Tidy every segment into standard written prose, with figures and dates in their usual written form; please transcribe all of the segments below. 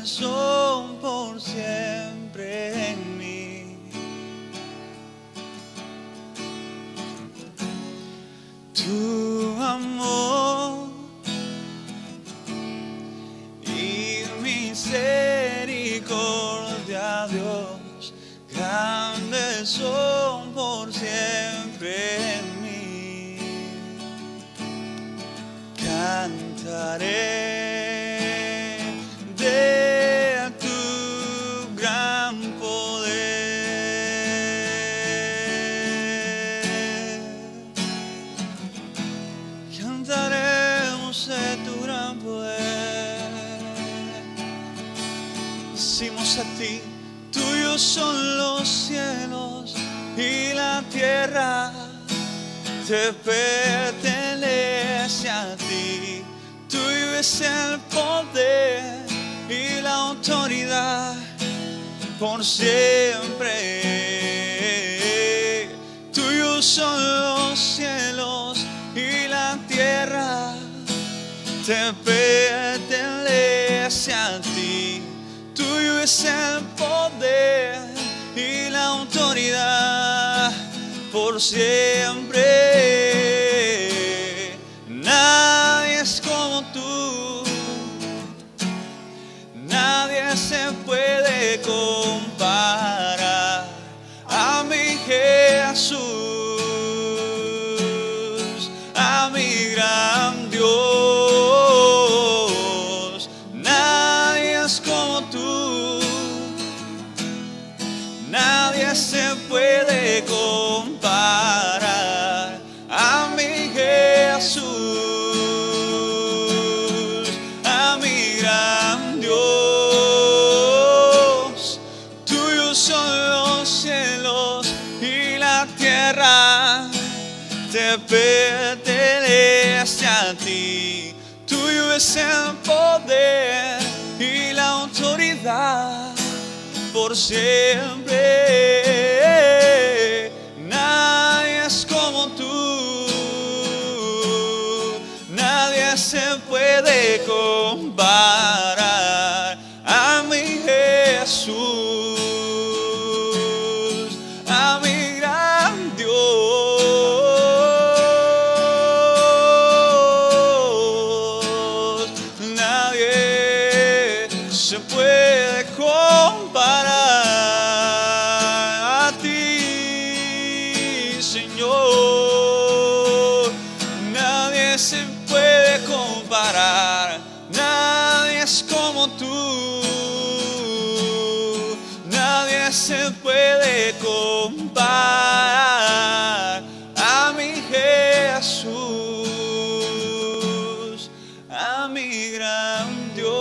son por siempre en mí. Tu amor y misericordia, Dios, grandes son por siempre en mí. Cantaré de tu gran poder. Cantaremos de tu gran poder. Decimos a ti, tuyos son los cielos y la tierra te pertenece a ti. Tuyo es el poder y la autoridad por siempre. Tuyos son los cielos y la tierra te pertenece a ti. Tuyo es el poder y la autoridad por siempre. Nadie es como tú, nadie se puede comparar a mi Jesús, a mi gran Dios. Nadie es como tú, nadie se puede comparar a mi Jesús, a mi gran Dios. Tuyos son los cielos y la tierra te pertenece a ti. Tuyo es el poder y la autoridad por siempre. Nadie es como tú, nadie se puede comparar a mi Jesús, a mi gran Dios. Nadie se puede comparar a ti, Señor. Nadie se puede comparar, nadie es como tú, nadie se puede comparar a mi Jesús, a mi gran Dios.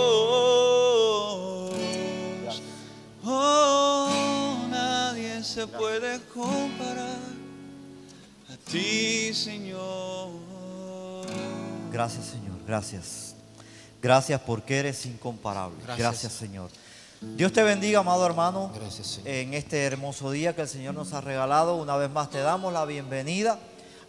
Oh, nadie se puede comparar a ti, Señor. Gracias, Señor, gracias. Gracias porque eres incomparable. Gracias, Señor. Dios te bendiga, amado hermano. Gracias, Señor. En este hermoso día que el Señor nos ha regalado. Una vez más te damos la bienvenida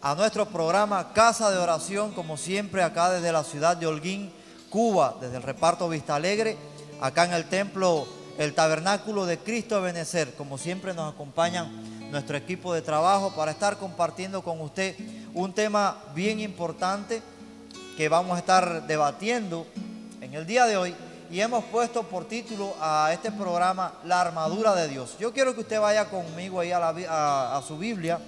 a nuestro programa Casa de Oración, como siempre acá desde la ciudad de Holguín, Cuba, desde el reparto Vista Alegre, acá en el templo, el Tabernáculo de Cristo de Benecer. Como siempre nos acompañan nuestro equipo de trabajo para estar compartiendo con usted un tema bien importante que vamos a estar debatiendo en el día de hoy, y hemos puesto por título a este programa La armadura de Dios. Yo quiero que usted vaya conmigo ahí a su Biblia,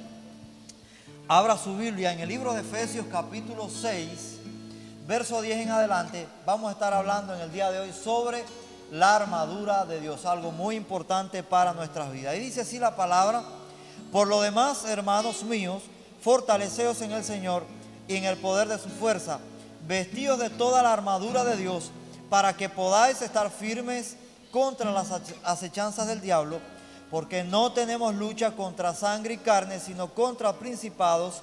abra su Biblia en el libro de Efesios capítulo 6, verso 10 en adelante. Vamos a estar hablando en el día de hoy sobre la armadura de Dios, algo muy importante para nuestras vidas. Y dice así la palabra: por lo demás, hermanos míos, fortaleceos en el Señor y en el poder de su fuerza, vestidos de toda la armadura de Dios, para que podáis estar firmes contra las acechanzas del diablo, porque no tenemos lucha contra sangre y carne, sino contra principados,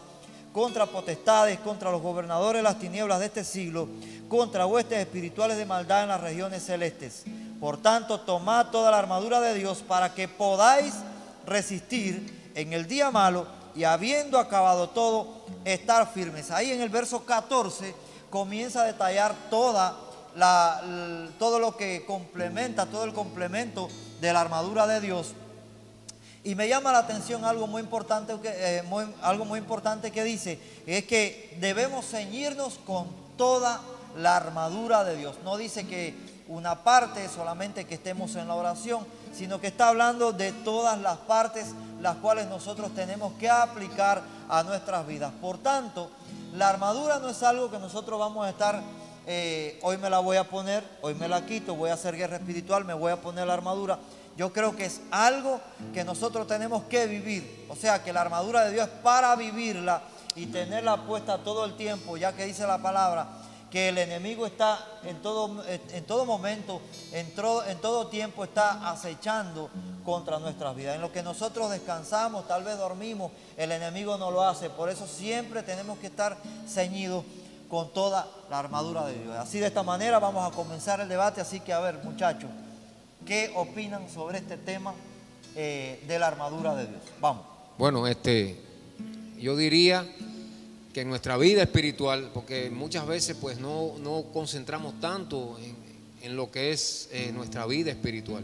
contra potestades, contra los gobernadores de las tinieblas de este siglo, contra huestes espirituales de maldad en las regiones celestes. Por tanto, tomad toda la armadura de Dios para que podáis resistir en el día malo, y habiendo acabado todo, estar firmes. Ahí en el verso 14 comienza a detallar toda todo lo que complementa, todo el complemento de la armadura de Dios. Y me llama la atención algo muy importante que dice, es que debemos ceñirnos con toda la armadura de Dios. No dice que una parte solamente que estemos en la oración, sino que está hablando de todas las partes las cuales nosotros tenemos que aplicar a nuestras vidas. Por tanto, la armadura no es algo que nosotros vamos a estar, hoy me la voy a poner, hoy me la quito, voy a hacer guerra espiritual, me voy a poner la armadura. Yo creo que es algo que nosotros tenemos que vivir. O sea, que la armadura de Dios es para vivirla y tenerla puesta todo el tiempo, ya que dice la palabra que el enemigo está en todo momento, en todo tiempo está acechando contra nuestras vidas. En lo que nosotros descansamos, tal vez dormimos, el enemigo no lo hace. Por eso siempre tenemos que estar ceñidos con toda la armadura de Dios. Así, de esta manera vamos a comenzar el debate. Así que, a ver, muchachos, ¿qué opinan sobre este tema de la armadura de Dios? Vamos. Bueno, yo diría que en nuestra vida espiritual, porque muchas veces pues no concentramos tanto en lo que es nuestra vida espiritual.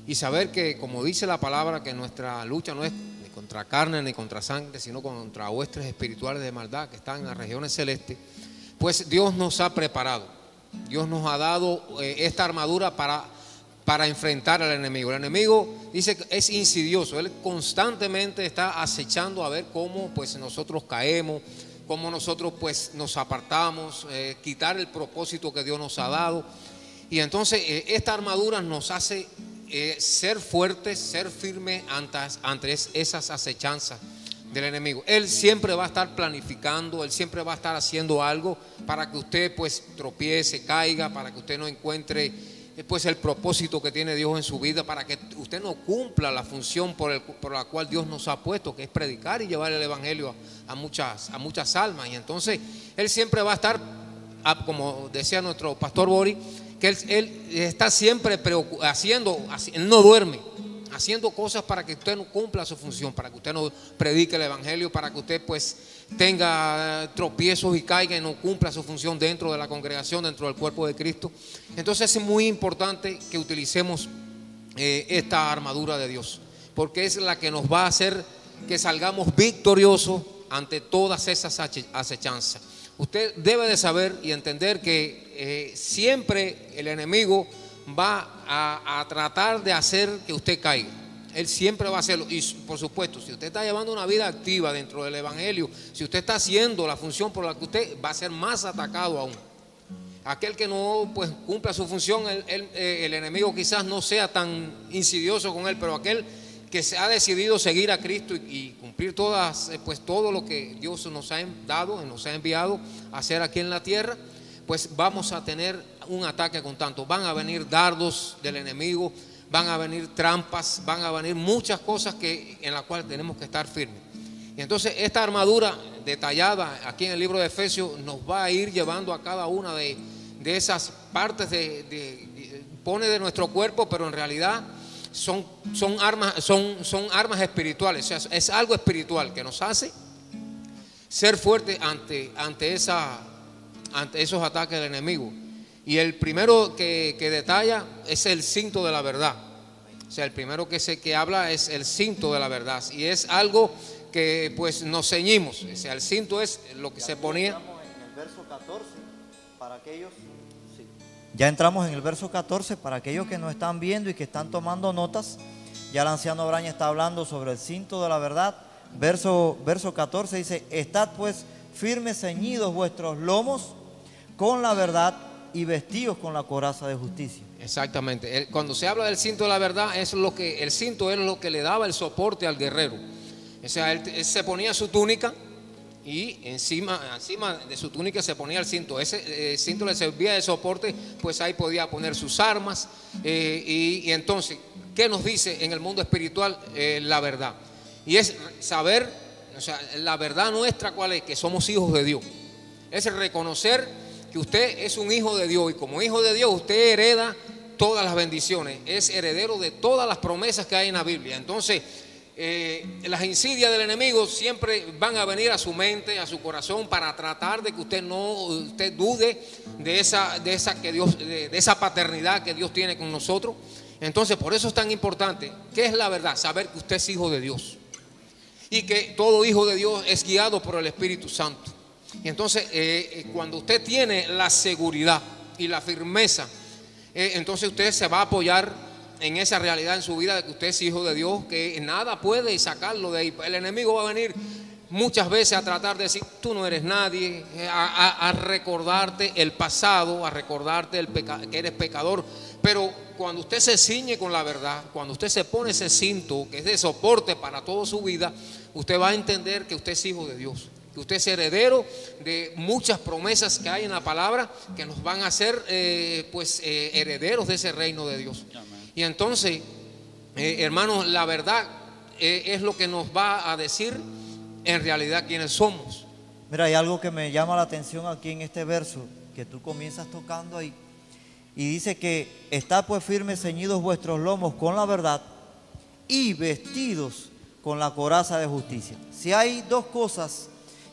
Y saber que, como dice la palabra, que nuestra lucha no es ni contra carne ni contra sangre, sino contra huestes espirituales de maldad que están en las regiones celestes, pues Dios nos ha preparado. Dios nos ha dado esta armadura para enfrentar al enemigo. El enemigo dice que es insidioso, él constantemente está acechando a ver cómo pues nosotros caemos, cómo nosotros pues nos apartamos, quitar el propósito que Dios nos ha dado. Y entonces esta armadura nos hace ser fuertes, ser firmes ante esas acechanzas del enemigo. Él siempre va a estar planificando, él siempre va a estar haciendo algo para que usted pues tropiece, caiga, para que usted no encuentre pues el propósito que tiene Dios en su vida, para que usted no cumpla la función por la cual Dios nos ha puesto, que es predicar y llevar el evangelio a muchas almas. Y entonces él siempre va a estar, como decía nuestro pastor Boris, que él está siempre él no duerme, haciendo cosas para que usted no cumpla su función, para que usted no predique el evangelio, para que usted pues tenga tropiezos y caiga y no cumpla su función dentro de la congregación, dentro del cuerpo de Cristo. Entonces es muy importante que utilicemos esta armadura de Dios, porque es la que nos va a hacer que salgamos victoriosos ante todas esas acechanzas. Usted debe de saber y entender que siempre el enemigo va a tratar de hacer que usted caiga. Él siempre va a hacerlo. Y por supuesto, si usted está llevando una vida activa dentro del evangelio, si usted está haciendo la función por la que usted va a ser más atacado aún. Aquel que no pues cumpla su función, el enemigo quizás no sea tan insidioso con él, pero aquel que se ha decidido seguir a Cristo y cumplir todo lo que Dios nos ha dado, nos ha enviado a hacer aquí en la tierra, pues vamos a tener un ataque constante. Van a venir dardos del enemigo, van a venir trampas, van a venir muchas cosas en las cuales tenemos que estar firmes. Y entonces esta armadura detallada aquí en el libro de Efesios nos va a ir llevando a cada una de esas partes pone de nuestro cuerpo, pero en realidad son armas espirituales. O sea, es algo espiritual que nos hace ser fuertes ante esos ataques del enemigo. Y el primero que detalla es el cinto de la verdad. O sea, el primero que habla es el cinto de la verdad. Y es algo que pues nos ceñimos. O sea, el cinto es lo que se ponía. En el verso 14, para aquellos, sí. Ya entramos en el verso 14 para aquellos que nos están viendo y que están tomando notas. Ya el anciano Braña está hablando sobre el cinto de la verdad. Verso 14 dice: estad pues firmes, ceñidos vuestros lomos con la verdad y vestidos con la coraza de justicia. Exactamente. Cuando se habla del cinto de la verdad, el cinto es lo que le daba el soporte al guerrero. O sea, él se ponía su túnica y encima de su túnica se ponía el cinto. Ese cinto le servía de soporte, pues ahí podía poner sus armas. Y entonces, ¿qué nos dice en el mundo espiritual la verdad? Y es saber, o sea, la verdad nuestra, ¿cuál es? Que somos hijos de Dios. Es reconocer que usted es un hijo de Dios, y como hijo de Dios usted hereda todas las bendiciones, es heredero de todas las promesas que hay en la Biblia. Entonces las insidias del enemigo siempre van a venir a su mente, a su corazón, para tratar de que usted dude de esa paternidad que Dios tiene con nosotros. Entonces, por eso es tan importante. ¿Qué es la verdad? Saber que usted es hijo de Dios y que todo hijo de Dios es guiado por el Espíritu Santo. Y entonces, cuando usted tiene la seguridad y la firmeza, entonces usted se va a apoyar en esa realidad en su vida de que usted es hijo de Dios, que nada puede sacarlo de ahí. El enemigo va a venir muchas veces a tratar de decir: tú no eres nadie, a recordarte el pasado, a recordarte que eres pecador. Pero cuando usted se ciñe con la verdad, cuando usted se pone ese cinto que es de soporte para toda su vida, usted va a entender que usted es hijo de Dios, que usted es heredero de muchas promesas que hay en la palabra que nos van a hacer herederos de ese reino de Dios. Amén. Y entonces, hermanos, la verdad es lo que nos va a decir en realidad quiénes somos. Mira, hay algo que me llama la atención aquí en este verso que tú comienzas tocando ahí, y dice que está pues firmes, ceñidos vuestros lomos con la verdad y vestidos con la coraza de justicia. Si hay dos cosas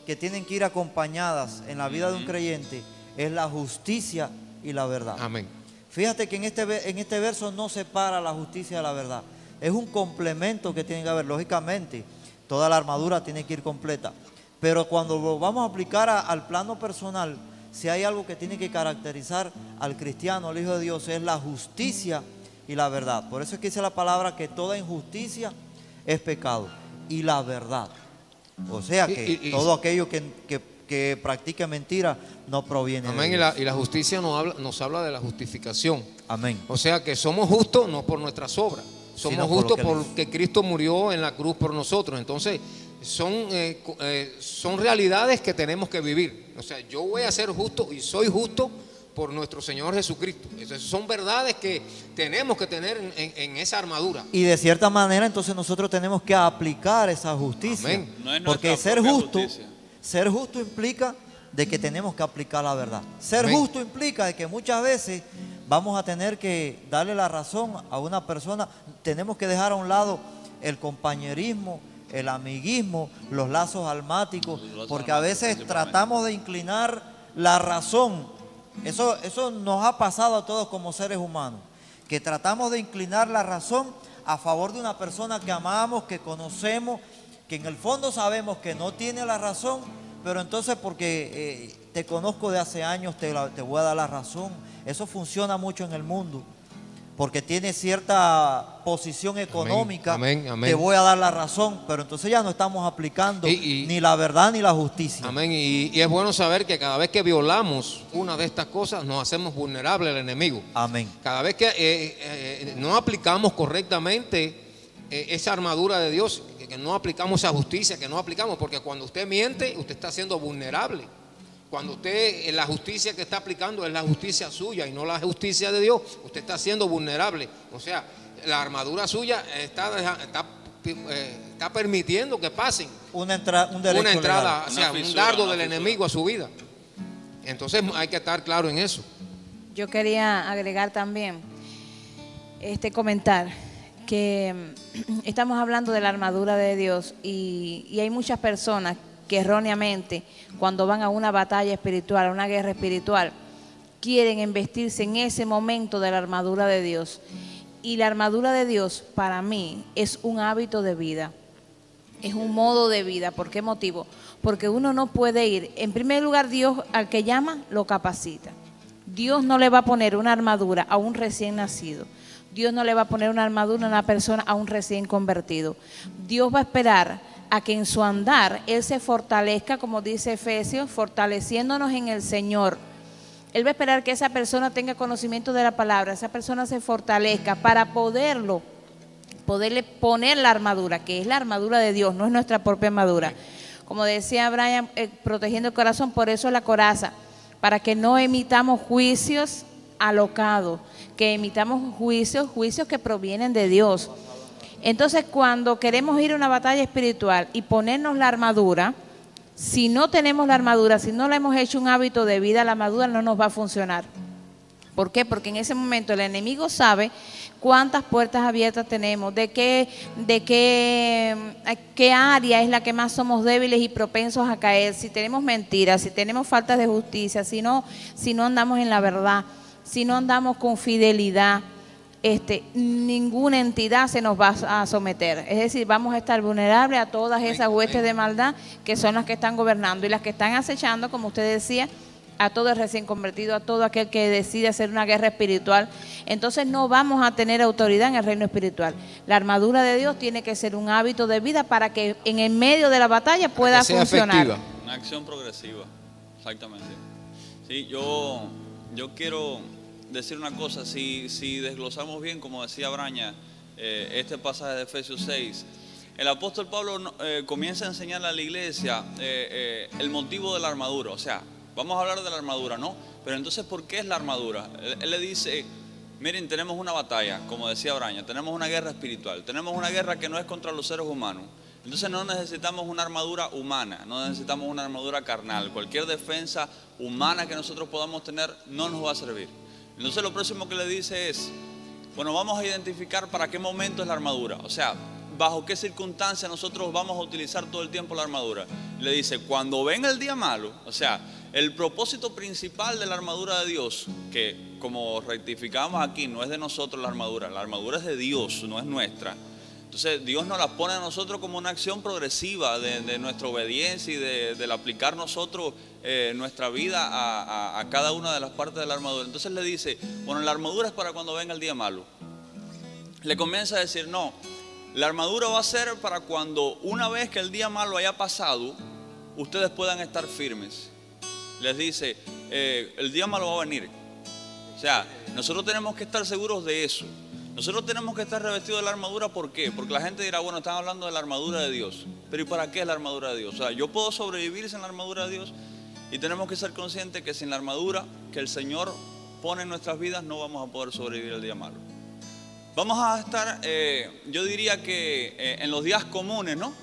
que tienen que ir acompañadas en la vida de un creyente, es la justicia y la verdad. Amén. Fíjate que en este verso no separa la justicia de la verdad. Es un complemento que tiene que haber. Lógicamente, toda la armadura tiene que ir completa. Pero cuando lo vamos a aplicar al plano personal, si hay algo que tiene que caracterizar al cristiano, al Hijo de Dios, es la justicia y la verdad. Por eso es que dice la palabra que toda injusticia es pecado. Y la verdad. O sea que todo aquello que practique mentira no proviene amén, de Dios. Y la justicia nos habla de la justificación. Amén. O sea que somos justos no por nuestras obras, somos justos porque Cristo murió en la cruz por nosotros. Entonces son realidades que tenemos que vivir. O sea, yo voy a ser justo y soy justo por nuestro Señor Jesucristo. Esas son verdades que tenemos que tener en esa armadura. Y de cierta manera entonces nosotros tenemos que aplicar esa justicia. Amén. No es porque ser justo implica de que tenemos que aplicar la verdad. Ser amén. Justo implica de que muchas veces vamos a tener que darle la razón a una persona. Tenemos que dejar a un lado el compañerismo, el amiguismo, los lazos almáticos, porque a veces tratamos de inclinar la razón. Eso nos ha pasado a todos como seres humanos, que tratamos de inclinar la razón a favor de una persona que amamos, que conocemos, que en el fondo sabemos que no tiene la razón, pero entonces porque te conozco de hace años te voy a dar la razón. Eso funciona mucho en el mundo, porque tiene cierta posición económica. Amén, amén. Te voy a dar la razón, pero entonces ya no estamos aplicando ni la verdad ni la justicia. Amén. Y es bueno saber que cada vez que violamos una de estas cosas nos hacemos vulnerables al enemigo. Amén. Cada vez que no aplicamos correctamente esa armadura de Dios, que no aplicamos esa justicia, que no aplicamos, porque cuando usted miente, usted está siendo vulnerable. Cuando usted, la justicia que está aplicando es la justicia suya y no la justicia de Dios, usted está siendo vulnerable. O sea, la armadura suya está permitiendo que pasen una entrada, o sea, un dardo del enemigo a su vida. Entonces hay que estar claro en eso. Yo quería agregar también, comentar que estamos hablando de la armadura de Dios y hay muchas personas que erróneamente, cuando van a una batalla espiritual, a una guerra espiritual, quieren investirse en ese momento de la armadura de Dios. Y la armadura de Dios, para mí, es un hábito de vida, es un modo de vida. ¿Por qué motivo? Porque uno no puede ir, en primer lugar, Dios al que llama, lo capacita. Dios no le va a poner una armadura a un recién nacido. Dios no le va a poner una armadura a una persona, a un recién convertido. Dios va a esperar a que en su andar Él se fortalezca, como dice Efesios, fortaleciéndonos en el Señor. Él va a esperar que esa persona tenga conocimiento de la palabra, esa persona se fortalezca para poderle poner la armadura, que es la armadura de Dios, no es nuestra propia armadura. Como decía Brian, protegiendo el corazón, por eso la coraza, para que no emitamos juicios alocados, que emitamos juicios que provienen de Dios. Entonces, cuando queremos ir a una batalla espiritual y ponernos la armadura, si no tenemos la armadura, si no la hemos hecho un hábito de vida, la armadura no nos va a funcionar. ¿Por qué? Porque en ese momento el enemigo sabe cuántas puertas abiertas tenemos, de qué área es la que más somos débiles y propensos a caer, si tenemos mentiras, si tenemos faltas de justicia, si no andamos en la verdad, si no andamos con fidelidad, ninguna entidad se nos va a someter. Es decir, vamos a estar vulnerables a todas esas huestes de maldad que son las que están gobernando y las que están acechando, como usted decía, a todo el recién convertido, a todo aquel que decide hacer una guerra espiritual. Entonces no vamos a tener autoridad en el reino espiritual. La armadura de Dios tiene que ser un hábito de vida para que en el medio de la batalla pueda funcionar. Efectiva. Una acción progresiva, exactamente. Sí, yo quiero decir una cosa, si desglosamos bien, como decía Braña, este pasaje de Efesios 6, el apóstol Pablo comienza a enseñarle a la iglesia el motivo de la armadura. O sea, vamos a hablar de la armadura, ¿no? Pero entonces, ¿por qué es la armadura? Él le dice, miren, tenemos una batalla, como decía Braña, tenemos una guerra espiritual, tenemos una guerra que no es contra los seres humanos. Entonces no necesitamos una armadura humana, no necesitamos una armadura carnal. Cualquier defensa humana que nosotros podamos tener no nos va a servir. Entonces lo próximo que le dice es, bueno, vamos a identificar para qué momento es la armadura. O sea, bajo qué circunstancias nosotros vamos a utilizar todo el tiempo la armadura. Le dice, cuando venga el día malo, o sea, el propósito principal de la armadura de Dios, que como rectificamos aquí, no es de nosotros la armadura es de Dios, no es nuestra. Entonces Dios nos la pone a nosotros como una acción progresiva de nuestra obediencia y del aplicar nosotros nuestra vida a cada una de las partes de la armadura. Entonces le dice, bueno, la armadura es para cuando venga el día malo. Le comienza a decir, no, la armadura va a ser para cuando una vez que el día malo haya pasado, ustedes puedan estar firmes. Les dice, el día malo va a venir. O sea, nosotros tenemos que estar seguros de eso. Nosotros tenemos que estar revestidos de la armadura. ¿Por qué? Porque la gente dirá, bueno, están hablando de la armadura de Dios. Pero ¿y para qué es la armadura de Dios? O sea, yo puedo sobrevivir sin la armadura de Dios. Y tenemos que ser conscientes que sin la armadura que el Señor pone en nuestras vidas no vamos a poder sobrevivir el día malo. Vamos a estar, yo diría que en los días comunes, ¿no?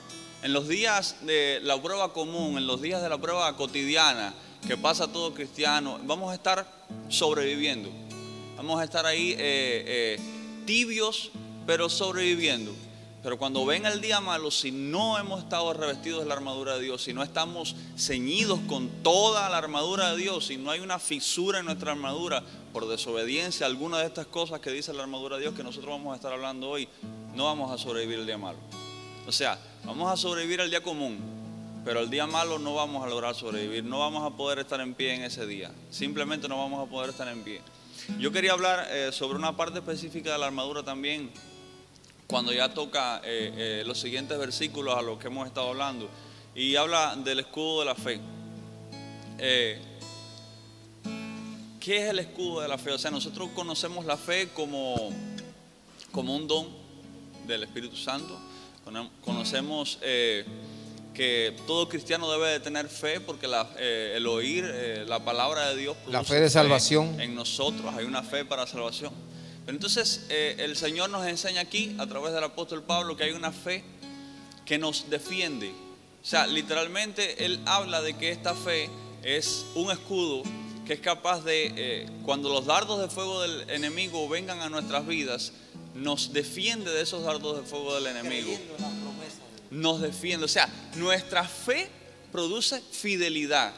En los días de la prueba común, en los días de la prueba cotidiana que pasa todo cristiano, vamos a estar sobreviviendo. Vamos a estar ahí tibios, pero sobreviviendo. Pero cuando venga el día malo, si no hemos estado revestidos de la armadura de Dios, si no estamos ceñidos con toda la armadura de Dios, si no hay una fisura en nuestra armadura por desobediencia a alguna de estas cosas que dice la armadura de Dios que nosotros vamos a estar hablando hoy, no vamos a sobrevivir el día malo. O sea, vamos a sobrevivir el día común, pero el día malo no vamos a lograr sobrevivir, no vamos a poder estar en pie en ese día, simplemente no vamos a poder estar en pie. Yo quería hablar sobre una parte específica de la armadura también, cuando ya toca los siguientes versículos a los que hemos estado hablando, y habla del escudo de la fe. ¿Qué es el escudo de la fe? O sea, nosotros conocemos la fe como un don del Espíritu Santo. Conocemos que todo cristiano debe de tener fe porque el oír la palabra de Dios produce la fe de salvación en nosotros. Hay una fe para salvación. Pero entonces el Señor nos enseña aquí a través del apóstol Pablo que hay una fe que nos defiende. O sea, literalmente él habla de que esta fe es un escudo que es capaz de, cuando los dardos de fuego del enemigo vengan a nuestras vidas, nos defiende de esos dardos de fuego del enemigo. Nos defiende. O sea, nuestra fe produce fidelidad.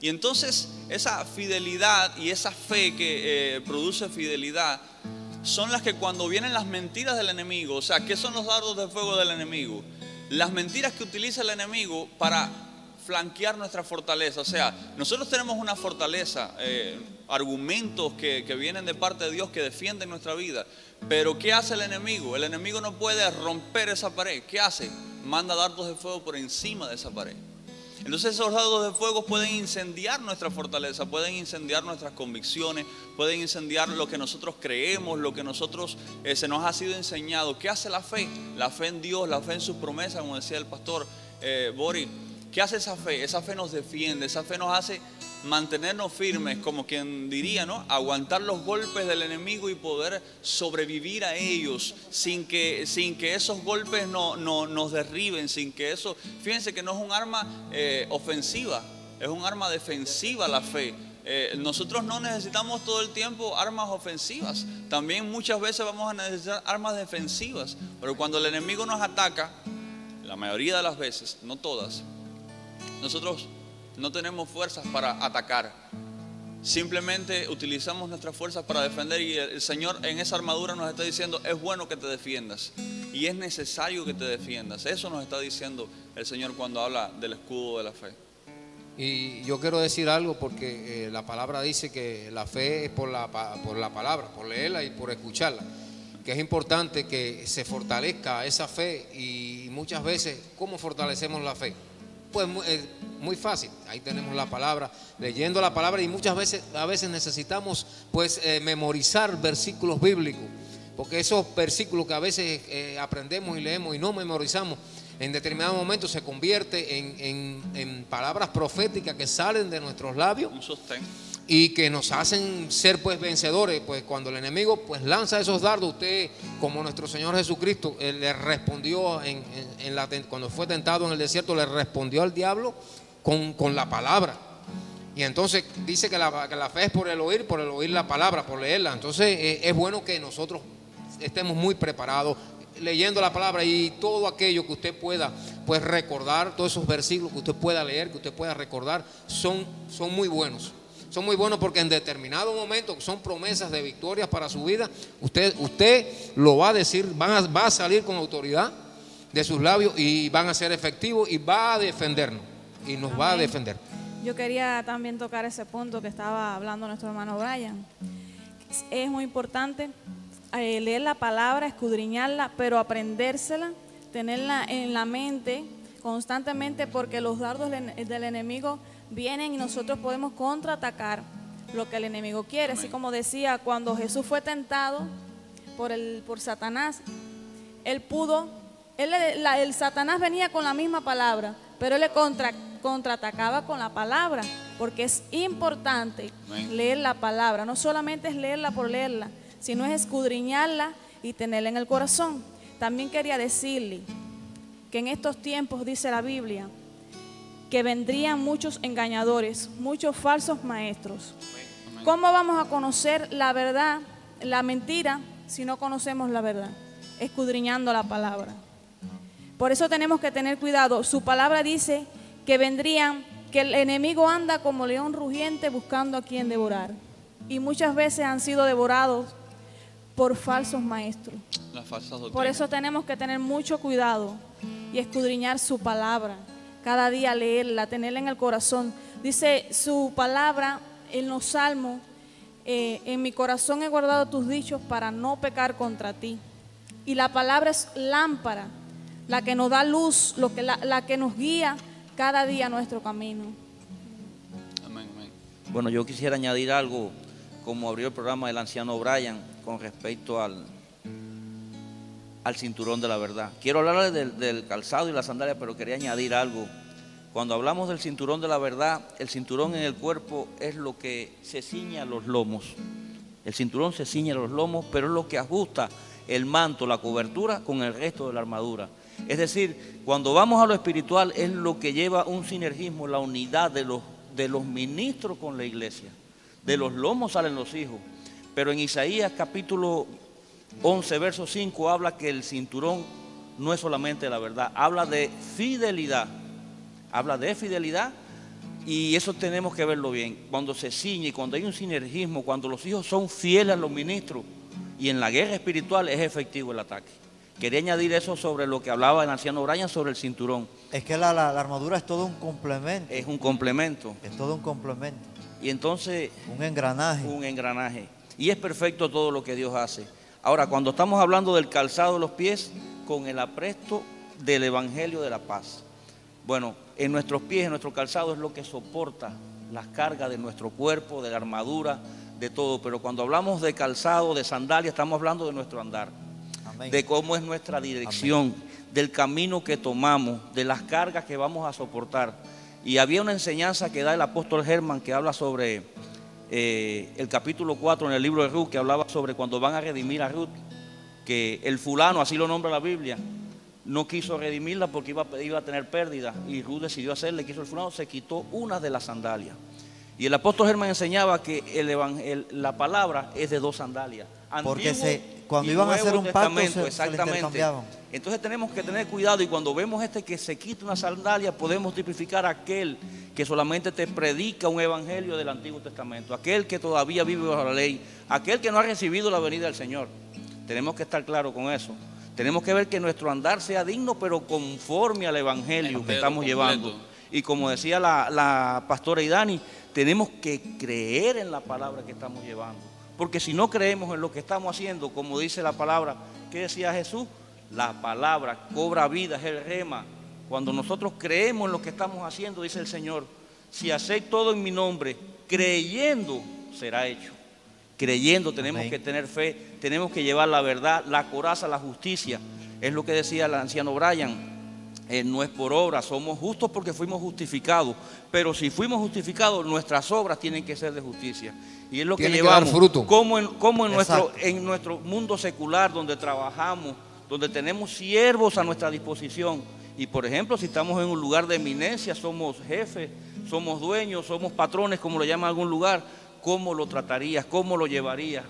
Y entonces esa fidelidad y esa fe que produce fidelidad son las que cuando vienen las mentiras del enemigo, o sea, ¿qué son los dardos de fuego del enemigo? Las mentiras que utiliza el enemigo para flanquear nuestra fortaleza. O sea, nosotros tenemos una fortaleza, argumentos que vienen de parte de Dios que defienden nuestra vida. Pero ¿qué hace el enemigo? El enemigo no puede romper esa pared. ¿Qué hace? Manda dardos de fuego por encima de esa pared. Entonces esos dardos de fuego pueden incendiar nuestra fortaleza, pueden incendiar nuestras convicciones, pueden incendiar lo que nosotros creemos, lo que nosotros se nos ha sido enseñado. ¿Qué hace la fe? La fe en Dios, la fe en sus promesas, como decía el pastor Boris. ¿Qué hace esa fe? Esa fe nos defiende, esa fe nos hace mantenernos firmes, como quien diría, ¿no? Aguantar los golpes del enemigo y poder sobrevivir a ellos sin que esos golpes nos derriben, sin que eso... Fíjense que no es un arma ofensiva, es un arma defensiva la fe. nosotros no necesitamos todo el tiempo armas ofensivas. También muchas veces vamos a necesitar armas defensivas. Pero cuando el enemigo nos ataca, la mayoría de las veces, no todas, nosotros no tenemos fuerzas para atacar. Simplemente utilizamos nuestras fuerzas para defender, y el Señor en esa armadura nos está diciendo: es bueno que te defiendas y es necesario que te defiendas. Eso nos está diciendo el Señor cuando habla del escudo de la fe. Y yo quiero decir algo, porque la palabra dice que la fe es por la palabra, por leerla y por escucharla, que es importante que se fortalezca esa fe. Y muchas veces, ¿cómo fortalecemos la fe? Pues muy fácil, ahí tenemos la palabra, leyendo la palabra, y muchas veces necesitamos pues memorizar versículos bíblicos, porque esos versículos que a veces aprendemos y leemos y no memorizamos, en determinado momento se convierte en palabras proféticas que salen de nuestros labios, Un sostén. y que nos hacen ser pues vencedores. Pues cuando el enemigo pues lanza esos dardos, usted, como nuestro Señor Jesucristo, le respondió cuando fue tentado en el desierto, le respondió al diablo con la palabra. Y entonces dice que la fe es por el oír la palabra, por leerla. Entonces es bueno que nosotros estemos muy preparados, leyendo la palabra, y todo aquello que usted pueda pues recordar, todos esos versículos que usted pueda leer, que usted pueda recordar, son muy buenos. Son muy buenos, porque en determinado momento son promesas de victorias para su vida. Usted lo va a decir, va a salir con autoridad de sus labios, y van a ser efectivos, y va a defendernos, y nos va a defender. Yo quería también tocar ese punto que estaba hablando nuestro hermano Brian. Es muy importante leer la palabra, escudriñarla, pero aprendérsela, tenerla en la mente constantemente, porque los dardos del enemigo vienen y nosotros podemos contraatacar lo que el enemigo quiere. Así como decía, cuando Jesús fue tentado por Satanás, el Satanás venía con la misma palabra, pero él le contraatacaba con la palabra, porque es importante leer la palabra. No solamente es leerla por leerla, sino es escudriñarla y tenerla en el corazón. También quería decirle que en estos tiempos, dice la Biblia, que vendrían muchos engañadores, muchos falsos maestros. ¿Cómo vamos a conocer la verdad, la mentira, si no conocemos la verdad? Escudriñando la palabra. Por eso tenemos que tener cuidado. Su palabra dice que que el enemigo anda como león rugiente buscando a quien devorar. Y muchas veces han sido devorados por falsos maestros. Las falsas doctrinas. Por eso tenemos que tener mucho cuidado y escudriñar su palabra. Cada día leerla, tenerla en el corazón. Dice su palabra en los salmos: en mi corazón he guardado tus dichos para no pecar contra ti. Y la palabra es lámpara, la que nos da luz, la que nos guía cada día a nuestro camino. Amén, amén. Bueno, yo quisiera añadir algo, como abrió el programa el anciano Brian, con respecto al cinturón de la verdad. Quiero hablarles del calzado y la sandalia, pero quería añadir algo. Cuando hablamos del cinturón de la verdad, el cinturón en el cuerpo es lo que se ciña a los lomos. El cinturón se ciña a los lomos, pero es lo que ajusta el manto, la cobertura con el resto de la armadura. Es decir, cuando vamos a lo espiritual, es lo que lleva un sinergismo, la unidad de los ministros con la iglesia. De los lomos salen los hijos. Pero en Isaías capítulo 11, verso 5, habla que el cinturón no es solamente la verdad, habla de fidelidad. Habla de fidelidad, y eso tenemos que verlo bien. Cuando se ciñe, cuando hay un sinergismo, cuando los hijos son fieles a los ministros, y en la guerra espiritual es efectivo el ataque. Quería añadir eso sobre lo que hablaba el anciano Brian sobre el cinturón. Es que la armadura es todo un complemento. Es un complemento. Es todo un complemento. Y entonces... un engranaje. Un engranaje. Y es perfecto todo lo que Dios hace. Ahora, cuando estamos hablando del calzado de los pies, con el apresto del Evangelio de la paz. Bueno, en nuestros pies, en nuestro calzado, es lo que soporta las cargas de nuestro cuerpo, de la armadura, de todo. Pero cuando hablamos de calzado, de sandalia, estamos hablando de nuestro andar. Amén. De cómo es nuestra dirección, amén, del camino que tomamos, de las cargas que vamos a soportar. Y había una enseñanza que da el apóstol Germán, que habla sobre el capítulo 4 en el libro de Ruth, que hablaba sobre cuando van a redimir a Ruth, que el fulano, así lo nombra la Biblia, no quiso redimirla porque iba a tener pérdida, y Ruth decidió hacerle, quiso el fulano, se quitó una de las sandalias. Y el apóstol Germán enseñaba que la palabra es de dos sandalias. Porque Antiguo cuando y iban a Nuevo hacer un pacto Testamento, se le exactamente. intercambiaban. Entonces tenemos que tener cuidado, y cuando vemos que se quita una sandalia, podemos tipificar a aquel que solamente te predica un evangelio del Antiguo Testamento, aquel que todavía vive bajo la ley, aquel que no ha recibido la venida del Señor. Tenemos que estar claros con eso. Tenemos que ver que nuestro andar sea digno, pero conforme al evangelio que estamos llevando. Y como decía la pastora Idani, tenemos que creer en la palabra que estamos llevando. Porque si no creemos en lo que estamos haciendo, como dice la palabra, ¿qué decía Jesús? La palabra cobra vida, es el rema. Cuando nosotros creemos en lo que estamos haciendo, dice el Señor, si hacéis todo en mi nombre, creyendo, será hecho. Creyendo, tenemos que tener fe, tenemos que llevar la verdad, la coraza, la justicia. Es lo que decía el anciano Brian. No es por obra, somos justos porque fuimos justificados, pero si fuimos justificados, nuestras obras tienen que ser de justicia. Y es lo que llevamos, como en nuestro mundo secular, donde trabajamos, donde tenemos siervos a nuestra disposición. Y por ejemplo, si estamos en un lugar de eminencia, somos jefes, somos dueños, somos patrones, como lo llaman en algún lugar, ¿cómo lo tratarías? ¿Cómo lo llevarías?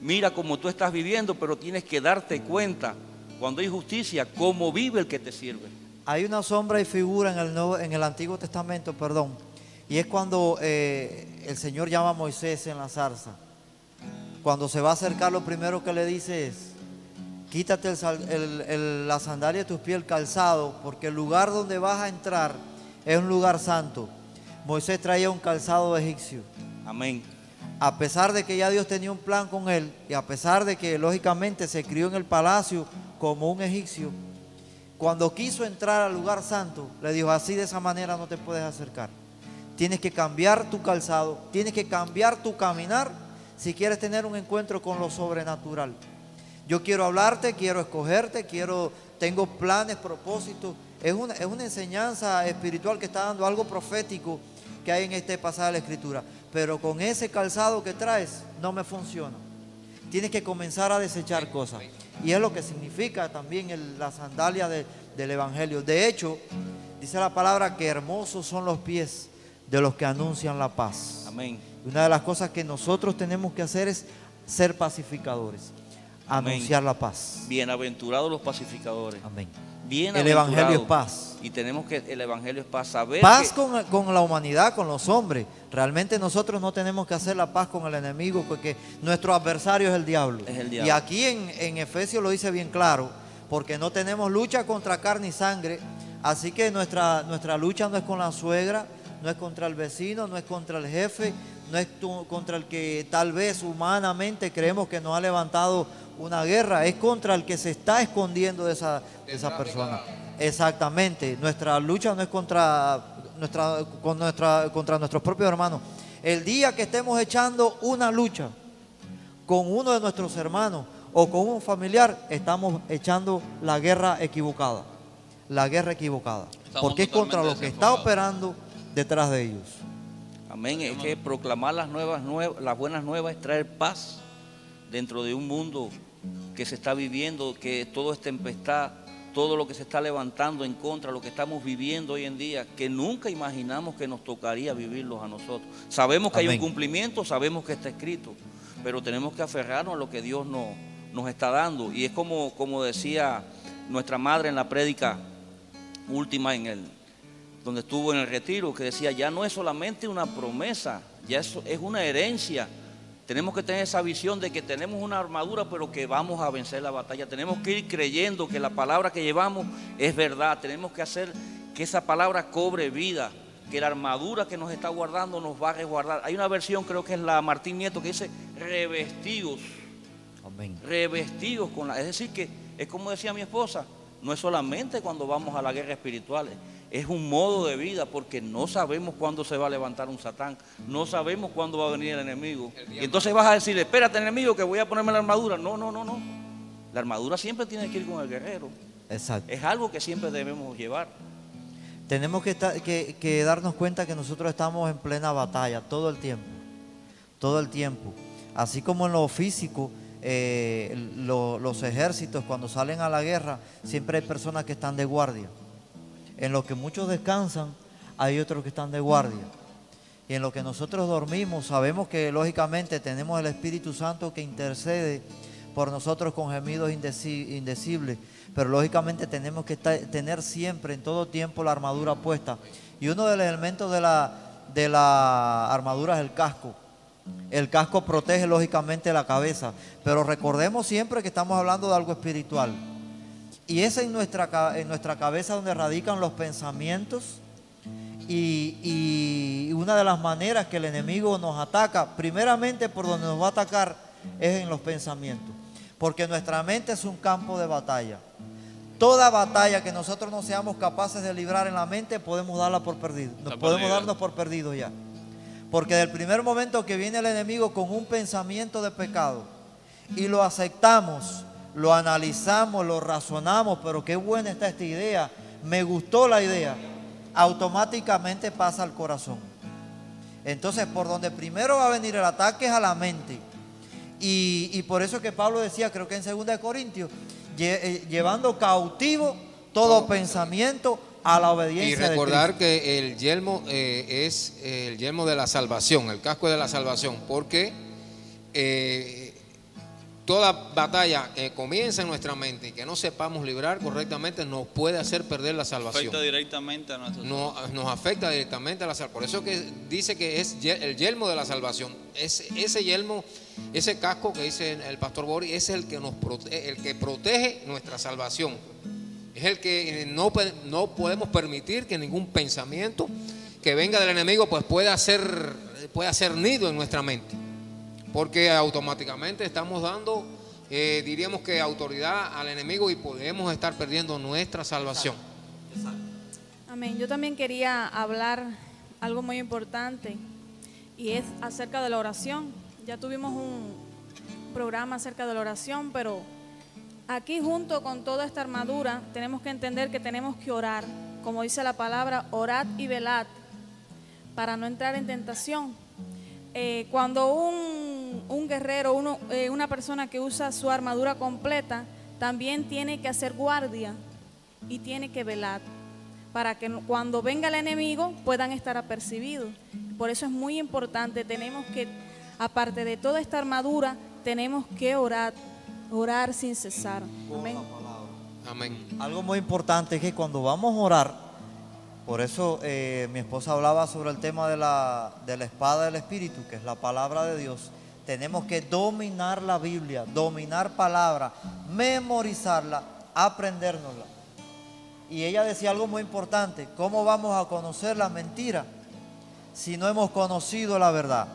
Mira cómo tú estás viviendo, pero tienes que darte cuenta, cuando hay justicia, cómo vive el que te sirve. Hay una sombra y figura en el Antiguo Testamento, y es cuando el Señor llama a Moisés en la zarza. Cuando se va a acercar, lo primero que le dice es: quítate la sandalia de tus pies, el calzado, porque el lugar donde vas a entrar es un lugar santo. Moisés traía un calzado egipcio. Amén. A pesar de que ya Dios tenía un plan con él, y a pesar de que lógicamente se crió en el palacio como un egipcio, cuando quiso entrar al lugar santo, le dijo: así, de esa manera no te puedes acercar. Tienes que cambiar tu calzado, tienes que cambiar tu caminar si quieres tener un encuentro con lo sobrenatural. Yo quiero hablarte, quiero escogerte, tengo planes, propósitos. Es una enseñanza espiritual que está dando, algo profético que hay en este pasaje de la Escritura. Pero con ese calzado que traes no me funciona. Tienes que comenzar a desechar cosas. Y es lo que significa también la sandalia del Evangelio. De hecho, dice la palabra que hermosos son los pies de los que anuncian la paz. Amén. Una de las cosas que nosotros tenemos que hacer es ser pacificadores. Anunciar la paz. Bienaventurados los pacificadores. Amén. El Evangelio es paz. Y tenemos que, el Evangelio es paz. Saber paz con la humanidad, con los hombres. Realmente nosotros no tenemos que hacer la paz con el enemigo, porque nuestro adversario es el diablo. Y aquí en Efesios lo dice bien claro, porque no tenemos lucha contra carne y sangre. Así que nuestra lucha no es con la suegra, no es contra el vecino, no es contra el jefe, no es contra el que tal vez humanamente creemos que nos ha levantado una guerra, es contra el que se está escondiendo de esa persona. Exactamente, nuestra lucha no es contra nuestros propios hermanos. El día que estemos echando una lucha con uno de nuestros hermanos o con un familiar, estamos echando la guerra equivocada. La guerra equivocada. Porque es contra lo que está operando detrás de ellos. Amén. Es que proclamar las buenas nuevas es traer paz dentro de un mundo que se está viviendo, que todo es tempestad, todo lo que se está levantando en contra, lo que estamos viviendo hoy en día, que nunca imaginamos que nos tocaría vivirlos a nosotros. Sabemos que hay un cumplimiento, sabemos que está escrito, pero tenemos que aferrarnos a lo que Dios nos está dando. Y es como decía nuestra madre en la prédica última donde estuvo en el retiro, que decía: ya no es solamente una promesa, ya es una herencia. Tenemos que tener esa visión de que tenemos una armadura, pero que vamos a vencer la batalla. Tenemos que ir creyendo que la palabra que llevamos es verdad. Tenemos que hacer que esa palabra cobre vida, que la armadura que nos está guardando nos va a resguardar. Hay una versión, creo que es la Martín Nieto, que dice revestidos. Amén. Revestidos es decir, que es como decía mi esposa, no es solamente cuando vamos a la guerra espiritual, es un modo de vida, porque no sabemos cuándo se va a levantar un Satán, no sabemos cuándo va a venir el enemigo. Y entonces vas a decirle: espérate, enemigo, que voy a ponerme la armadura. No. La armadura siempre tiene que ir con el guerrero. Exacto. Es algo que siempre debemos llevar. Tenemos que darnos cuenta que nosotros estamos en plena batalla todo el tiempo. Todo el tiempo. Así como en lo físico, los ejércitos cuando salen a la guerra, siempre hay personas que están de guardia. En lo que muchos descansan, hay otros que están de guardia. Y en lo que nosotros dormimos, sabemos que lógicamente tenemos el Espíritu Santo que intercede por nosotros con gemidos indecibles, pero lógicamente tenemos que tener siempre, en todo tiempo, la armadura puesta. Y uno de los elementos de la armadura es el casco. El casco protege lógicamente la cabeza, pero recordemos siempre que estamos hablando de algo espiritual. Y es en nuestra cabeza donde radican los pensamientos. Y una de las maneras que el enemigo nos ataca, primeramente por donde nos va a atacar, es en los pensamientos. Porque nuestra mente es un campo de batalla. Toda batalla que nosotros no seamos capaces de librar en la mente, podemos darla por perdido. Podemos darnos por perdidos ya. Porque del primer momento que viene el enemigo con un pensamiento de pecado y lo aceptamos, lo analizamos, lo razonamos, pero qué buena está esta idea, me gustó la idea, automáticamente pasa al corazón. Entonces, por donde primero va a venir el ataque es a la mente. Y por eso que Pablo decía, creo que en 2 Corintios, llevando cautivo todo pensamiento a la obediencia. Y recordar que el yelmo es el yelmo de la salvación, el casco de la salvación, porque toda batalla que comienza en nuestra mente y que no sepamos librar correctamente nos puede hacer perder la salvación. Afecta directamente a nuestra nos afecta directamente a la salvación. Por eso que dice que es el yelmo de la salvación. Ese yelmo, ese casco que dice el pastor Boris, es el que el que protege nuestra salvación. Es el que no podemos permitir que ningún pensamiento que venga del enemigo pues pueda hacer nido en nuestra mente. Porque automáticamente estamos dando, diríamos que autoridad al enemigo y podemos estar perdiendo nuestra salvación. Amén. Yo también quería hablar algo muy importante y es acerca de la oración. Ya tuvimos un programa acerca de la oración, pero aquí junto con toda esta armadura tenemos que entender que tenemos que orar. Como dice la palabra, orad y velad para no entrar en tentación. Cuando un guerrero, una persona que usa su armadura completa, también tiene que hacer guardia y tiene que velar para que cuando venga el enemigo puedan estar apercibidos. Por eso es muy importante, tenemos que, aparte de toda esta armadura, tenemos que orar sin cesar. Amén. Amén. Algo muy importante es que cuando vamos a orar, por eso mi esposa hablaba sobre el tema de la espada del Espíritu, que es la palabra de Dios. Tenemos que dominar la Biblia, dominar palabra, memorizarla, aprendérnosla. Y ella decía algo muy importante: ¿cómo vamos a conocer la mentira si no hemos conocido la verdad?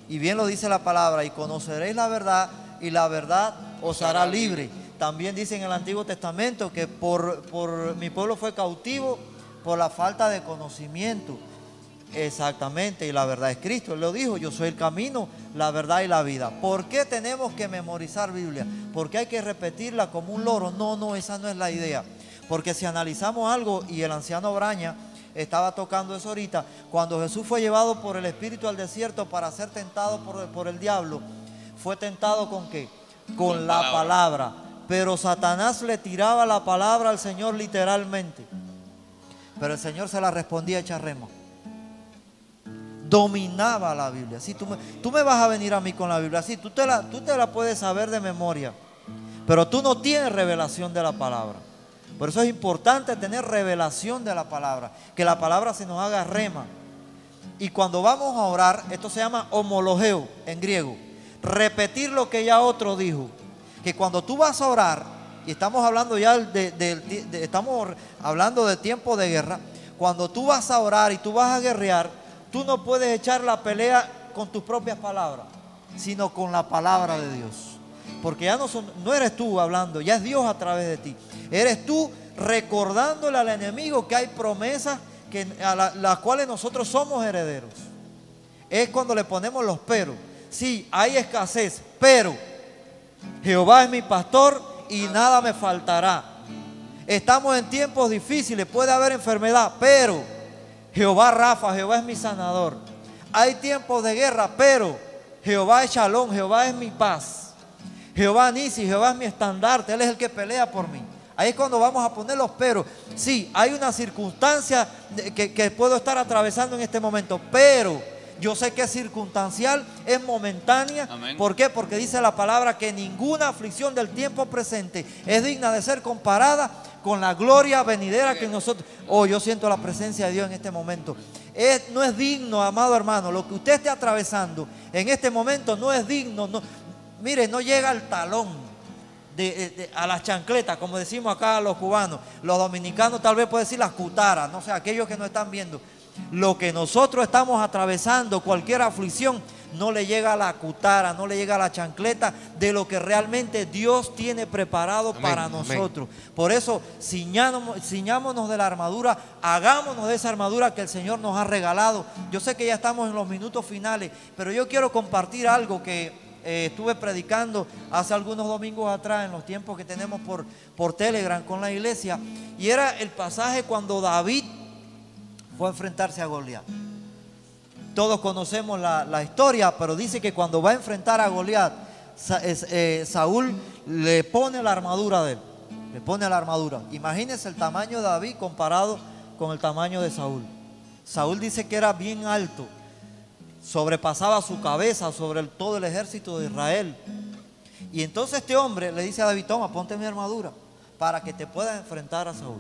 Y bien lo dice la palabra: y conoceréis la verdad y la verdad os hará libre. También dice en el Antiguo Testamento que por mi pueblo fue cautivo por la falta de conocimiento. Exactamente, y la verdad es Cristo. Él lo dijo: yo soy el camino, la verdad y la vida. ¿Por qué tenemos que memorizar Biblia? ¿Porque hay que repetirla como un loro? No, esa no es la idea. Porque si analizamos algo, y el anciano Braña estaba tocando eso ahorita, cuando Jesús fue llevado por el Espíritu al desierto para ser tentado por el diablo, ¿fue tentado con qué? Con la palabra. Pero Satanás le tiraba la palabra al Señor literalmente. Pero el Señor se la respondía hecha rema. Dominaba la Biblia. Sí, tú me vas a venir a mí con la Biblia. Sí, tú te la puedes saber de memoria, pero tú no tienes revelación de la palabra. Por eso es importante tener revelación de la palabra, que la palabra se nos haga rema. Y cuando vamos a orar, esto se llama homologeo en griego, repetir lo que ya otro dijo. Que cuando tú vas a orar, y estamos hablando ya estamos hablando de tiempo de guerra, cuando tú vas a orar y tú vas a guerrear, tú no puedes echar la pelea con tus propias palabras, sino con la palabra de Dios. Porque ya no eres tú hablando, ya es Dios a través de ti. Eres tú recordándole al enemigo que hay promesas a las cuales nosotros somos herederos. Es cuando le ponemos los peros. Sí, hay escasez, pero Jehová es mi pastor y nada me faltará. Estamos en tiempos difíciles, puede haber enfermedad, pero Jehová Rafa, Jehová es mi sanador. Hay tiempos de guerra, pero Jehová es Shalom, Jehová es mi paz. Jehová Nisi, Jehová es mi estandarte, Él es el que pelea por mí. Ahí es cuando vamos a poner los peros. Sí, hay una circunstancia que puedo estar atravesando en este momento, pero yo sé que es circunstancial, es momentánea. Amén. ¿Por qué? Porque dice la palabra que ninguna aflicción del tiempo presente es digna de ser comparada con la gloria venidera que nosotros... Oh, yo siento la presencia de Dios en este momento. No es digno, amado hermano, lo que usted esté atravesando en este momento no es digno. No, mire, no llega al talón, a las chancletas, como decimos acá los cubanos. Los dominicanos tal vez pueden decir las cutaras, no sé, aquellos que no están viendo. Lo que nosotros estamos atravesando, cualquier aflicción, no le llega a la cutara, no le llega a la chancleta de lo que Dios tiene preparado para nosotros. Por eso, ciñámonos de la armadura, hagámonos de esa armadura que el Señor nos ha regalado. Yo sé que ya estamos en los minutos finales, pero yo quiero compartir algo que estuve predicando hace algunos domingos atrás, en los tiempos que tenemos por Telegram con la iglesia, y era el pasaje cuando David fue a enfrentarse a Goliat. Todos conocemos la historia, pero dice que cuando va a enfrentar a Goliat, Saúl le pone la armadura de él. Le pone la armadura. Imagínense el tamaño de David comparado con el tamaño de Saúl. Saúl dice que era bien alto, sobrepasaba su cabeza sobre todo el ejército de Israel. Y entonces este hombre le dice a David: toma, ponte mi armadura para que te puedas enfrentar a Saúl.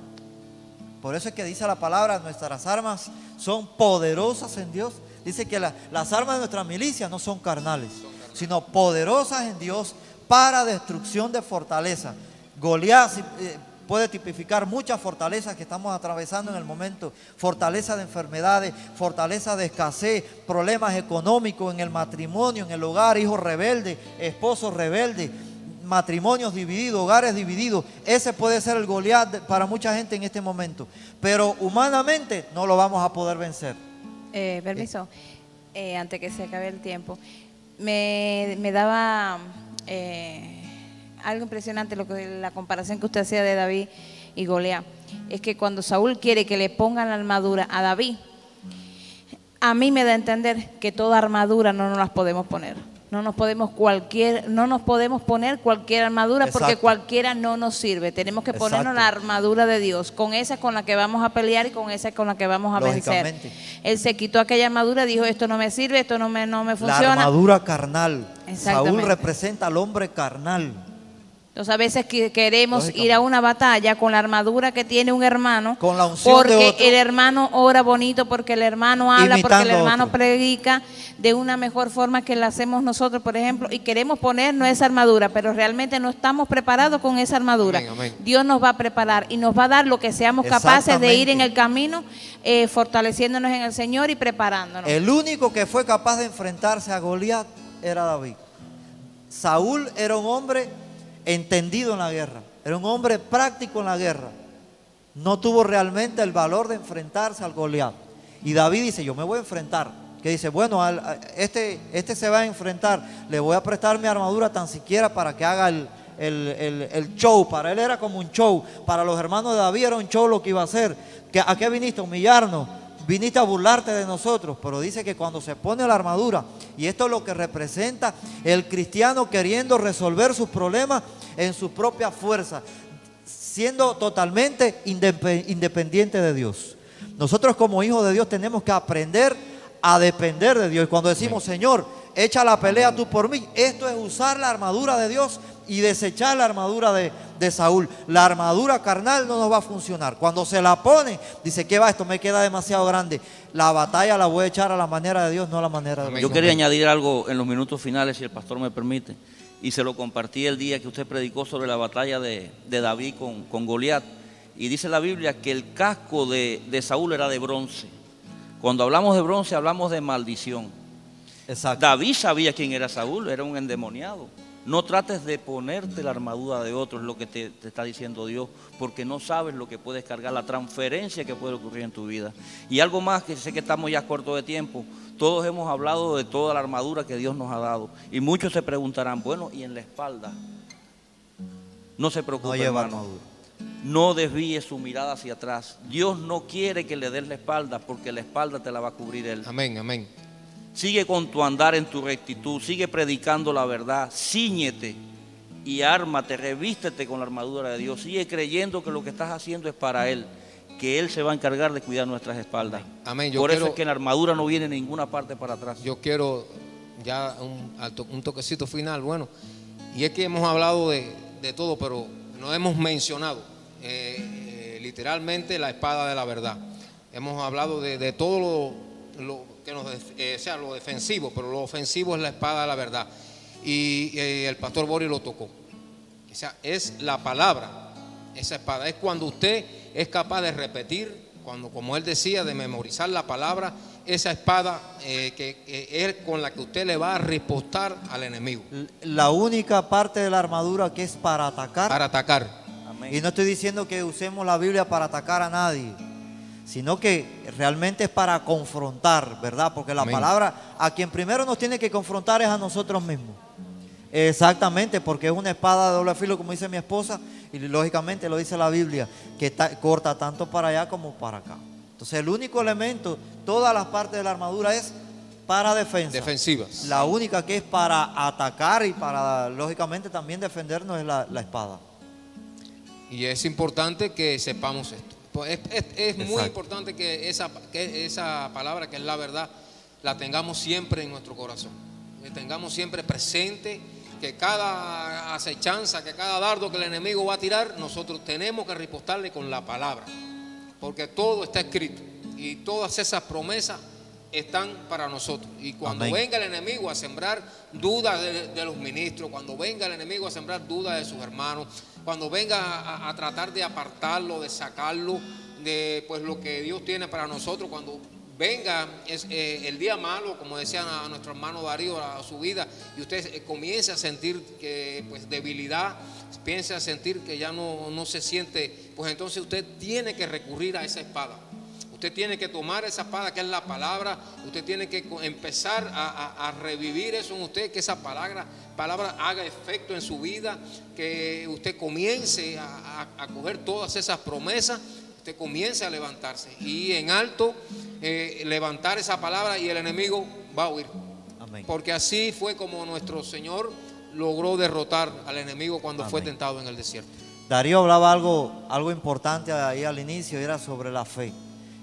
Por eso es que dice la palabra: nuestras armas son poderosas en Dios. Dice que las armas de nuestra milicia no son carnales, sino poderosas en Dios para destrucción de fortaleza. Goliat puede tipificar muchas fortalezas que estamos atravesando en el momento. Fortaleza de enfermedades, fortaleza de escasez, problemas económicos en el matrimonio, en el hogar, hijos rebeldes, esposos rebeldes, matrimonios divididos, hogares divididos. Ese puede ser el Goliat para mucha gente en este momento. Pero humanamente no lo vamos a poder vencer. Permiso, antes que se acabe el tiempo, me daba algo impresionante la comparación que usted hacía de David y Goliat. Es que cuando Saúl quiere que le pongan la armadura a David, a mí me da a entender que toda armadura no nos las podemos poner. No nos podemos poner cualquier armadura. Exacto. Porque cualquiera no nos sirve. Tenemos que ponernos la armadura de Dios. Con esa es con la que vamos a pelear y con esa es con la que vamos a vencer. Él se quitó aquella armadura, dijo: esto no me sirve, esto no me funciona. La armadura carnal. Saúl representa al hombre carnal. Entonces a veces queremos ir a una batalla con la armadura que tiene un hermano, con la unción porque de otro, el hermano ora bonito, porque el hermano habla, porque el hermano predica de una mejor forma que la hacemos nosotros, por ejemplo, y queremos ponernos esa armadura, pero realmente no estamos preparados con esa armadura. Amén, amén. Dios nos va a preparar y nos va a dar lo que seamos capaces de ir en el camino, fortaleciéndonos en el Señor y preparándonos. El único que fue capaz de enfrentarse a Goliat era David. Saúl era un hombre entendido en la guerra, era un hombre práctico en la guerra, no tuvo realmente el valor de enfrentarse al Goliat. Y David dice: yo me voy a enfrentar. Que dice: bueno, este se va a enfrentar, le voy a prestar mi armadura tan siquiera para que haga el show. Para él era como un show, para los hermanos de David era un show lo que iba a hacer. ¿A qué viniste? ¿A humillarnos? Viniste a burlarte de nosotros. Pero dice que cuando se pone la armadura, y esto es lo que representa el cristiano queriendo resolver sus problemas en su propia fuerza, siendo totalmente independiente de Dios. Nosotros como hijos de Dios tenemos que aprender a depender de Dios. Y cuando decimos: Señor, echa la pelea tú por mí, esto es usar la armadura de Dios y desechar la armadura de Saúl. La armadura carnal no nos va a funcionar. Cuando se la pone, dice: ¿qué va? Esto me queda demasiado grande. La batalla la voy a echar a la manera de Dios, no a la manera de Dios. Yo quería añadir algo en los minutos finales, si el pastor me permite, y se lo compartí el día que usted predicó sobre la batalla de David con Goliat. Y dice la Biblia que el casco de Saúl era de bronce. Cuando hablamos de bronce, hablamos de maldición. Exacto. David sabía quién era Saúl, era un endemoniado. No trates de ponerte la armadura de otros, lo que te está diciendo Dios, porque no sabes lo que puedes cargar, la transferencia que puede ocurrir en tu vida. Y algo más, que sé que estamos ya cortos de tiempo, todos hemos hablado de toda la armadura que Dios nos ha dado. Y muchos se preguntarán: bueno, ¿y en la espalda? No se preocupe, hermano. No desvíe su mirada hacia atrás. Dios no quiere que le des la espalda, porque la espalda te la va a cubrir Él. Amén, amén. Sigue con tu andar en tu rectitud, sigue predicando la verdad, cíñete y ármate, revístete con la armadura de Dios, sigue creyendo que lo que estás haciendo es para Él, que Él se va a encargar de cuidar nuestras espaldas. Amén. Por eso es que en la armadura no viene ninguna parte para atrás. Yo quiero ya un toquecito final, bueno, y es que hemos hablado de todo, pero no hemos mencionado literalmente la espada de la verdad. Hemos hablado de todo lo que nos sea lo defensivo, pero lo ofensivo es la espada de la verdad. Y el pastor Boris lo tocó. O sea, es la palabra, esa espada. Es cuando usted es capaz de repetir, cuando, como él decía, de memorizar la palabra, esa espada que es con la que usted le va a ripostar al enemigo. La única parte de la armadura que es para atacar. Para atacar. Y no estoy diciendo que usemos la Biblia para atacar a nadie, sino que realmente es para confrontar, ¿verdad? Porque la Amén. palabra, a quien primero nos tiene que confrontar es a nosotros mismos. Exactamente, porque es una espada de doble filo, como dice mi esposa, y lógicamente lo dice la Biblia, que corta tanto para allá como para acá. Entonces el único elemento, todas las partes de la armadura es para defensa. Defensivas. La única que es para atacar y para, lógicamente, también defendernos es la espada. Y es importante que sepamos esto. Pues es muy Exacto. importante que esa palabra, que es la verdad, la tengamos siempre en nuestro corazón. Que tengamos siempre presente que cada acechanza, que cada dardo que el enemigo va a tirar, nosotros tenemos que ripostarle con la palabra. Porque todo está escrito y todas esas promesas están para nosotros. Y cuando Amén. venga el enemigo a sembrar dudas de los ministros, cuando venga el enemigo a sembrar dudas de sus hermanos, cuando venga a tratar de apartarlo, de sacarlo de pues lo que Dios tiene para nosotros, cuando venga el día malo, como decían a nuestro hermano Darío, a su vida, y usted comience a sentir que pues debilidad, piense a sentir que ya no se siente, pues entonces usted tiene que recurrir a esa espada. Usted tiene que tomar esa espada que es la palabra. Usted tiene que empezar a revivir eso en usted, que esa palabra haga efecto en su vida, que usted comience a coger todas esas promesas, usted comience a levantarse y en alto levantar esa palabra, y el enemigo va a huir. Amén. Porque así fue como nuestro Señor logró derrotar al enemigo cuando Amén. fue tentado en el desierto. Darío hablaba algo importante ahí al inicio, y era sobre la fe.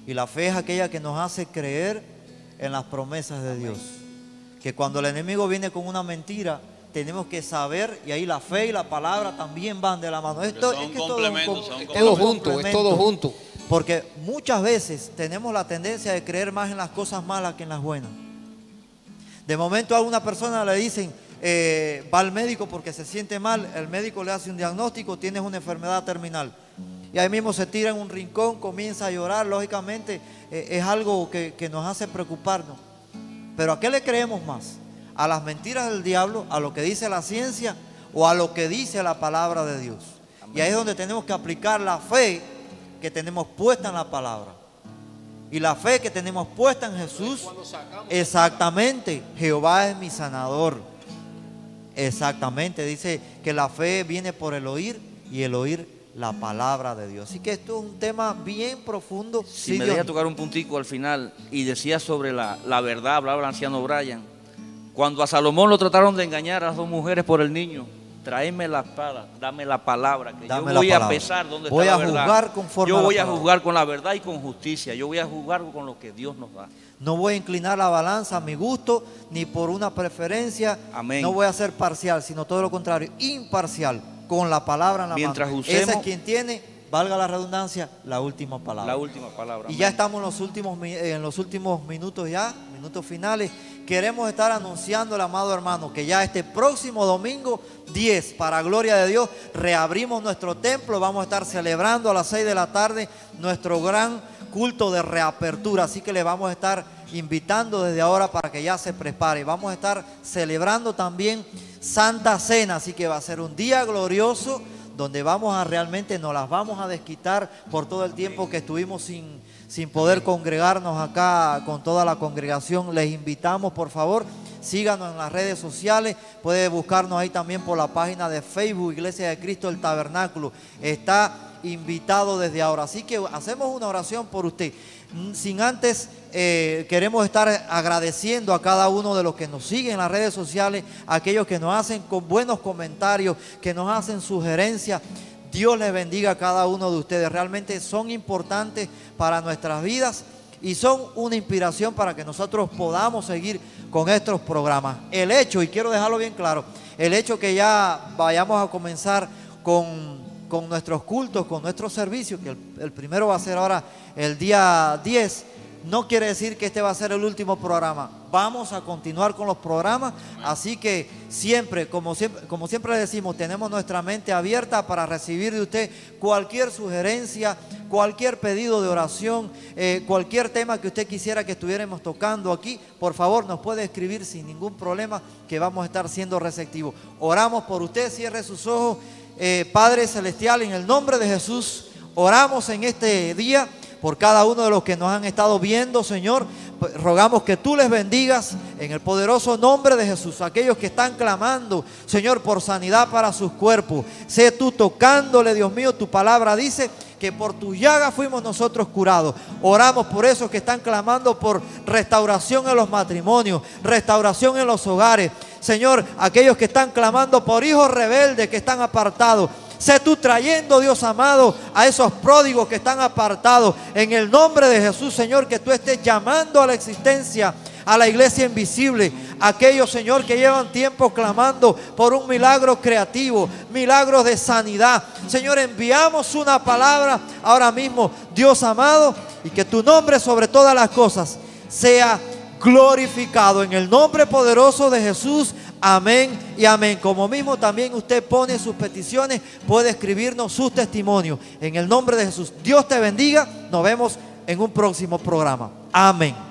Y la fe es aquella que nos hace creer en las promesas de Dios. Que cuando el enemigo viene con una mentira, tenemos que saber, y ahí la fe y la palabra también van de la mano. Esto son es que todo complementos, son es Todo un junto, es complemento. todo junto. Porque muchas veces tenemos la tendencia de creer más en las cosas malas que en las buenas. De momento a una persona le dicen, va al médico porque se siente mal, el médico le hace un diagnóstico, tienes una enfermedad terminal. Y ahí mismo se tira en un rincón, comienza a llorar, lógicamente es algo que nos hace preocuparnos. Pero ¿a qué le creemos más? ¿A las mentiras del diablo, a lo que dice la ciencia o a lo que dice la palabra de Dios? Amén. Y ahí es donde tenemos que aplicar la fe que tenemos puesta en la palabra. Y la fe que tenemos puesta en Jesús. Exactamente, Jehová es mi sanador. Exactamente, dice que la fe viene por el oír, y el oír la palabra de Dios. Así que esto es un tema bien profundo. Si me deja tocar un puntico al final, y decía sobre la verdad, hablaba el anciano Brian. Cuando a Salomón lo trataron de engañar a las dos mujeres por el niño, tráeme la espada, dame la palabra, que yo voy a pesar donde está la verdad. Juzgar conforme yo voy a a la juzgar con la verdad y con justicia. Yo voy a juzgar con lo que Dios nos da. No voy a inclinar la balanza a mi gusto, ni por una preferencia. Amén. No voy a ser parcial, sino todo lo contrario, imparcial, con la palabra en la Mientras mano. usemos, ese es quien tiene, valga la redundancia, la última palabra. La última palabra. Y amén. ya estamos en los últimos minutos ya, minutos finales. Queremos estar anunciando, amado hermano, que ya este próximo domingo 10, para gloria de Dios, reabrimos nuestro templo. Vamos a estar celebrando a las 6 de la tarde nuestro gran culto de reapertura. Así que le vamos a estar invitando desde ahora para que ya se prepare. Vamos a estar celebrando también Santa Cena, así que va a ser un día glorioso donde vamos a realmente nos las vamos a desquitar por todo el tiempo que estuvimos sin poder congregarnos acá con toda la congregación. Les invitamos, por favor, síganos en las redes sociales. Puede buscarnos ahí también por la página de Facebook, Iglesia de Cristo del Tabernáculo. Está invitado desde ahora. Así que hacemos una oración por usted. Sin antes, queremos estar agradeciendo a cada uno de los que nos siguen en las redes sociales, a aquellos que nos hacen con buenos comentarios, que nos hacen sugerencias. Dios les bendiga a cada uno de ustedes. Realmente son importantes para nuestras vidas y son una inspiración para que nosotros podamos seguir con estos programas. El hecho, y quiero dejarlo bien claro, el hecho que ya vayamos a comenzar con nuestros cultos, con nuestros servicios, que el primero va a ser ahora el día 10, no quiere decir que este va a ser el último programa. Vamos a continuar con los programas, así que siempre, como siempre decimos, tenemos nuestra mente abierta para recibir de usted cualquier sugerencia, cualquier pedido de oración, cualquier tema que usted quisiera que estuviéramos tocando aquí. Por favor, nos puede escribir sin ningún problema, que vamos a estar siendo receptivos. Oramos por usted, cierre sus ojos. Padre Celestial, en el nombre de Jesús, oramos en este día por cada uno de los que nos han estado viendo, Señor. Rogamos que tú les bendigas en el poderoso nombre de Jesús. Aquellos que están clamando, Señor, por sanidad para sus cuerpos, sé tú tocándole, Dios mío. Tu palabra dice que por tu llaga fuimos nosotros curados. Oramos por esos que están clamando por restauración en los matrimonios, restauración en los hogares. Señor, aquellos que están clamando por hijos rebeldes que están apartados, sé tú trayendo, Dios amado, a esos pródigos que están apartados. En el nombre de Jesús, Señor, que tú estés llamando a la existencia a la iglesia invisible. Aquellos, Señor, que llevan tiempo clamando por un milagro creativo, milagros de sanidad. Señor, enviamos una palabra ahora mismo, Dios amado, y que tu nombre sobre todas las cosas sea glorificado. En el nombre poderoso de Jesús. Amén y amén. Como mismo también usted pone sus peticiones, puede escribirnos sus testimonios. En el nombre de Jesús. Dios te bendiga. Nos vemos en un próximo programa. Amén.